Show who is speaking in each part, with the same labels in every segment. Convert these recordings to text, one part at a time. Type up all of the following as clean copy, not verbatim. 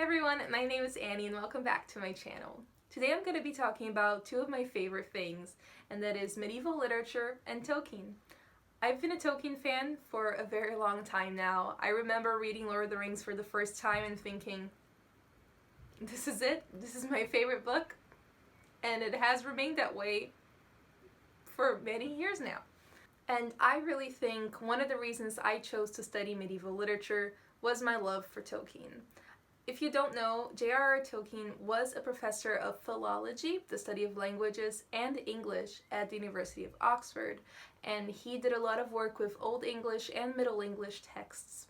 Speaker 1: Hi everyone, my name is Annie and welcome back to my channel. Today I'm going to be talking about two of my favorite things, and that is medieval literature and Tolkien. I've been a Tolkien fan for a very long time now. I remember reading Lord of the Rings for the first time and thinking, this is it, this is my favorite book, and it has remained that way for many years now. And I really think one of the reasons I chose to study medieval literature was my love for Tolkien. If you don't know, J.R.R. Tolkien was a professor of philology, the study of languages, and English at the University of Oxford, and he did a lot of work with Old English and Middle English texts.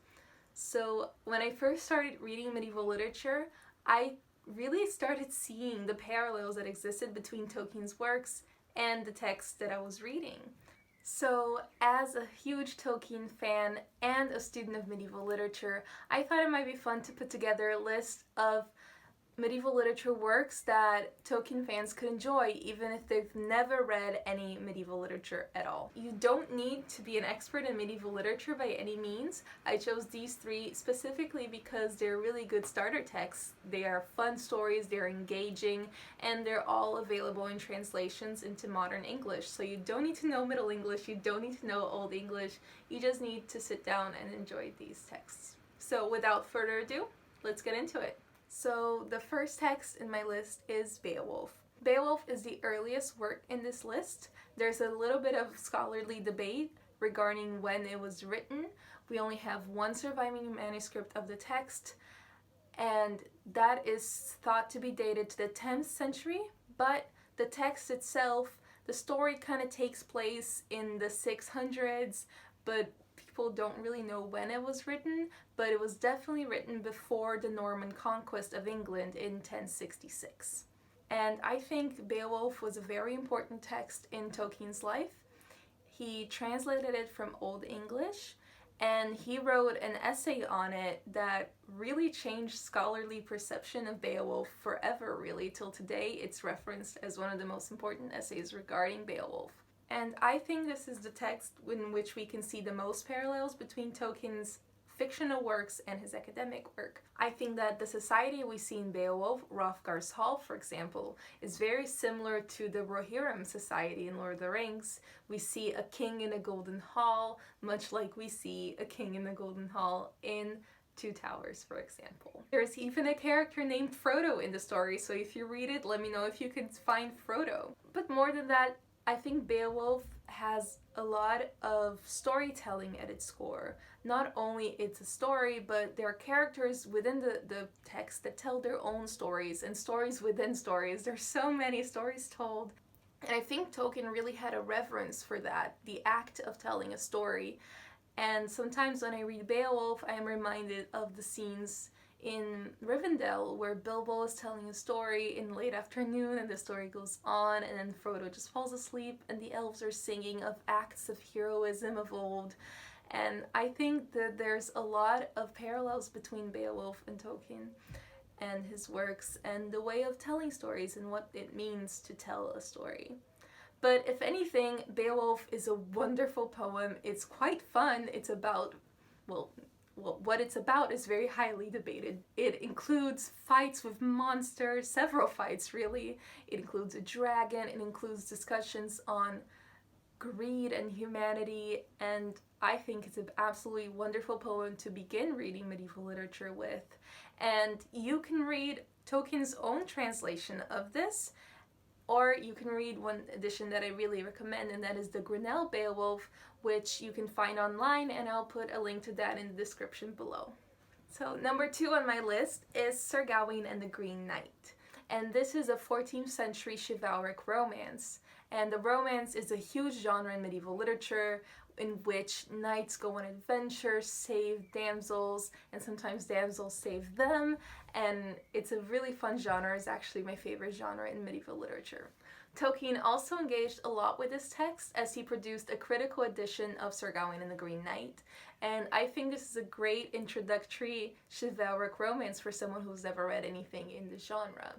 Speaker 1: So when I first started reading medieval literature, I really started seeing the parallels that existed between Tolkien's works and the texts that I was reading. So, as a huge Tolkien fan and a student of medieval literature, I thought it might be fun to put together a list of medieval literature works that Tolkien fans could enjoy even if they've never read any medieval literature at all. You don't need to be an expert in medieval literature by any means. I chose these three specifically because they're really good starter texts. They are fun stories, they're engaging, and they're all available in translations into modern English. So you don't need to know Middle English, you don't need to know Old English, you just need to sit down and enjoy these texts. So without further ado, let's get into it. So the first text in my list is Beowulf. Beowulf is the earliest work in this list. There's a little bit of scholarly debate regarding when it was written. We only have one surviving manuscript of the text, and that is thought to be dated to the 10th century, but the text itself, the story kind of takes place in the 600s, but people don't really know when it was written, but it was definitely written before the Norman conquest of England in 1066. And I think Beowulf was a very important text in Tolkien's life. He translated it from Old English, and he wrote an essay on it that really changed scholarly perception of Beowulf forever, really. Till today, it's referenced as one of the most important essays regarding Beowulf. And I think this is the text in which we can see the most parallels between Tolkien's fictional works and his academic work. I think that the society we see in Beowulf, Hrothgar's Hall for example, is very similar to the Rohirrim society in Lord of the Rings. We see a king in a golden hall, much like we see a king in the golden hall in Two Towers, for example. There's even a character named Frodo in the story, so if you read it, let me know if you can find Frodo. But more than that, I think Beowulf has a lot of storytelling at its core. Not only it's a story, but there are characters within the text that tell their own stories, and stories within stories. There's so many stories told. And I think Tolkien really had a reverence for that, the act of telling a story. And sometimes when I read Beowulf, I am reminded of the scenes in Rivendell where Bilbo is telling a story in late afternoon and the story goes on and then Frodo just falls asleep and the elves are singing of acts of heroism of old. And I think that there's a lot of parallels between Beowulf and Tolkien and his works and the way of telling stories and what it means to tell a story. But if anything, Beowulf is a wonderful poem. It's quite fun. It's about, what it's about is very highly debated. It includes fights with monsters, several fights really. It includes a dragon, it includes discussions on greed and humanity, and I think it's an absolutely wonderful poem to begin reading medieval literature with. And you can read Tolkien's own translation of this, or you can read one edition that I really recommend, and that is the Grinnell Beowulf, which you can find online, and I'll put a link to that in the description below. So number 2 on my list is Sir Gawain and the Green Knight. And this is a 14th century chivalric romance. And the romance is a huge genre in medieval literature in which knights go on adventures, save damsels, and sometimes damsels save them. And it's a really fun genre. It's actually my favorite genre in medieval literature. Tolkien also engaged a lot with this text as he produced a critical edition of Sir Gawain and the Green Knight. And I think this is a great introductory chivalric romance for someone who's never read anything in the genre.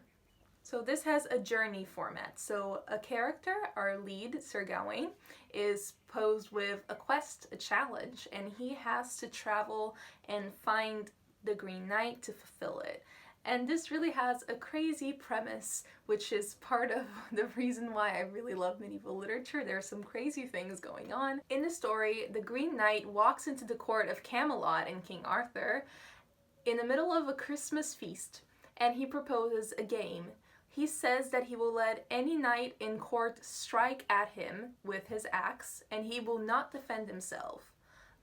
Speaker 1: So this has a journey format. So a character, our lead, Sir Gawain, is posed with a quest, a challenge, and he has to travel and find the Green Knight to fulfill it. And this really has a crazy premise, which is part of the reason why I really love medieval literature. There are some crazy things going on. In the story, the Green Knight walks into the court of Camelot and King Arthur in the middle of a Christmas feast, and he proposes a game. He says that he will let any knight in court strike at him with his axe, and he will not defend himself.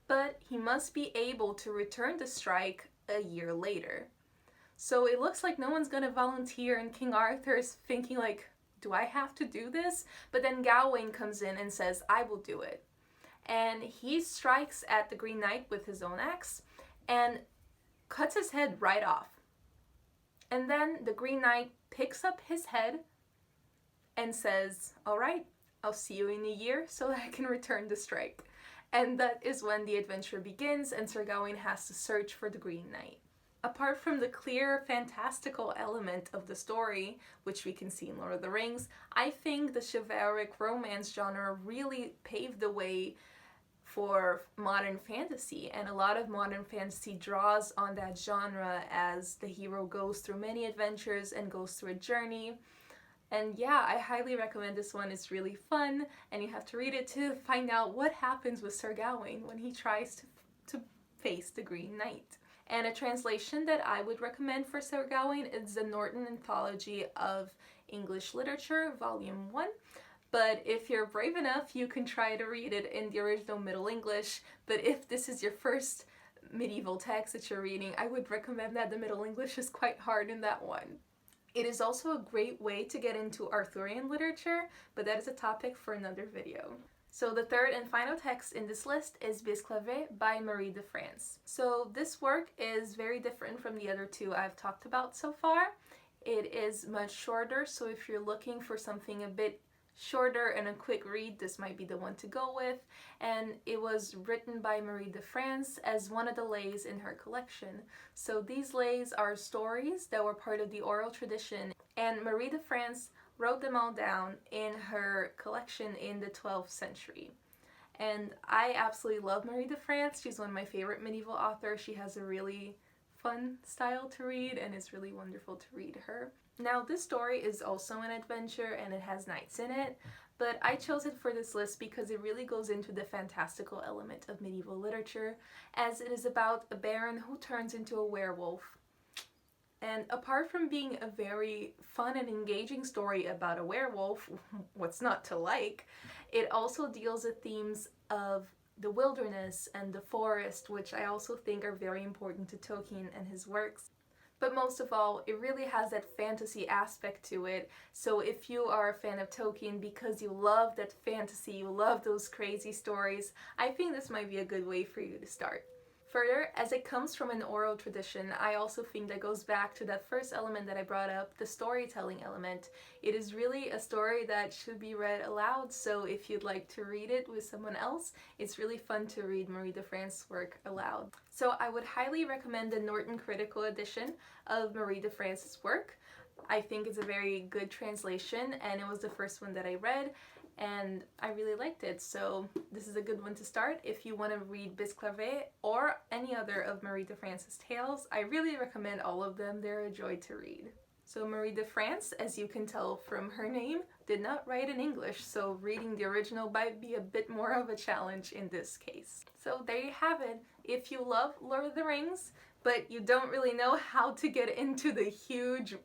Speaker 1: But he must be able to return the strike a year later. So it looks like no one's gonna volunteer, and King Arthur's thinking like, do I have to do this? But then Gawain comes in and says, I will do it. And he strikes at the Green Knight with his own axe and cuts his head right off. And then the Green Knight picks up his head and says, all right, I'll see you in a year so that I can return the strike. And that is when the adventure begins, and Sir Gawain has to search for the Green Knight. Apart from the clear fantastical element of the story, which we can see in Lord of the Rings, I think the chivalric romance genre really paved the way for modern fantasy, and a lot of modern fantasy draws on that genre as the hero goes through many adventures and goes through a journey. And yeah, I highly recommend this one. It's really fun, and you have to read it to find out what happens with Sir Gawain when he tries to face the Green Knight. And a translation that I would recommend for Sir Gawain is the Norton Anthology of English Literature, Volume 1. But if you're brave enough, you can try to read it in the original Middle English. But if this is your first medieval text that you're reading, I would recommend that. The Middle English is quite hard in that one. It is also a great way to get into Arthurian literature, but that is a topic for another video. So the third and final text in this list is Bisclavret by Marie de France. So this work is very different from the other two I've talked about so far. It is much shorter, so if you're looking for something a bit shorter and a quick read, this might be the one to go with. And it was written by Marie de France as one of the lays in her collection. So these lays are stories that were part of the oral tradition, and Marie de France wrote them all down in her collection in the 12th century. And I absolutely love Marie de France. She's one of my favorite medieval authors. She has a really fun style to read, and it's really wonderful to read her. Now, this story is also an adventure, and it has knights in it, but I chose it for this list because it really goes into the fantastical element of medieval literature, as it is about a baron who turns into a werewolf. And apart from being a very fun and engaging story about a werewolf, what's not to like, it also deals with themes of the wilderness and the forest, which I also think are very important to Tolkien and his works. But most of all, it really has that fantasy aspect to it. So if you are a fan of Tolkien because you love that fantasy, you love those crazy stories, I think this might be a good way for you to start. Further, as it comes from an oral tradition, I also think that goes back to that first element that I brought up, the storytelling element. It is really a story that should be read aloud, so if you'd like to read it with someone else, it's really fun to read Marie de France's work aloud. So I would highly recommend the Norton Critical Edition of Marie de France's work. I think it's a very good translation, and it was the first one that I read, and I really liked it, so this is a good one to start. If you want to read Bisclavret or any other of Marie de France's tales, I really recommend all of them. They're a joy to read. So Marie de France, as you can tell from her name, did not write in English, so reading the original might be a bit more of a challenge in this case. So there you have it. If you love Lord of the Rings, but you don't really know how to get into the huge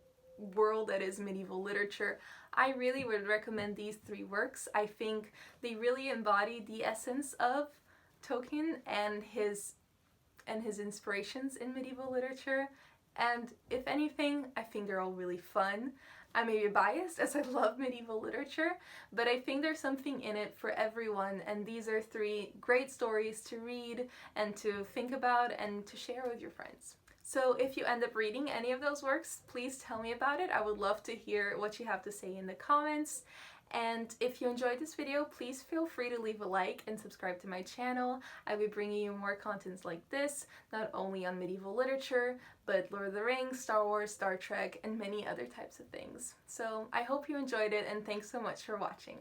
Speaker 1: world that is medieval literature, I really would recommend these three works. I think they really embody the essence of Tolkien and his inspirations in medieval literature. And if anything, I think they're all really fun. I may be biased as I love medieval literature, but I think there's something in it for everyone, and these are three great stories to read and to think about and to share with your friends. So if you end up reading any of those works, please tell me about it. I would love to hear what you have to say in the comments. And if you enjoyed this video, please feel free to leave a like and subscribe to my channel. I'll be bringing you more contents like this, not only on medieval literature, but Lord of the Rings, Star Wars, Star Trek, and many other types of things. So I hope you enjoyed it, and thanks so much for watching.